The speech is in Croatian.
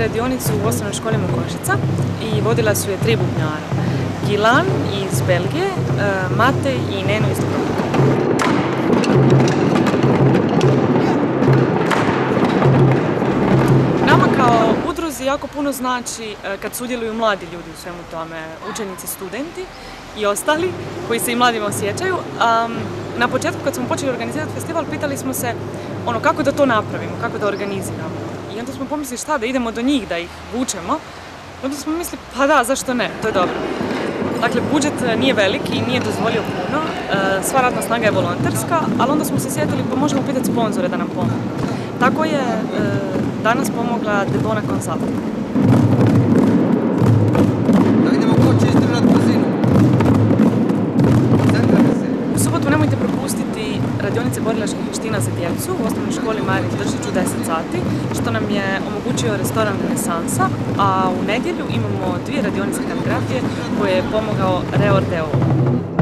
radionicu u osnovnoj školi Mokošica i vodila su je 3 bubnjara. Gilan iz Belgije, Matej i Neno iz Dubrovnika. Nama kao udruzi jako puno znači kad sudjeluju mladi ljudi u svemu tome, učenici, studenti i ostali koji se i mladima osjećaju. Na početku kad smo počeli organizirati festival pitali smo se kako da to napravimo, kako da organiziramo. I onda smo pomislili šta da idemo do njih, da ih vučemo. Onda smo mislili pa da, zašto ne, to je dobro. Dakle, budžet nije veliki i nije dozvolio puno, sva radna snaga je volonterska, ali onda smo se sjetili pa možemo pitati sponzore da nam pomogu. Tako je danas pomogla Debona Consulting. Da vidimo ko će izdržati brzinu. U subotu nemojte propustiti radionice borilačkih vještina za djecu u osnovnoj školi Marin Držić u 10 sati, što nam je omogućio restoran Renesansa, a u nedjelju imamo 2 radionice kaligrafije koje je pomogao Reor d.o.o.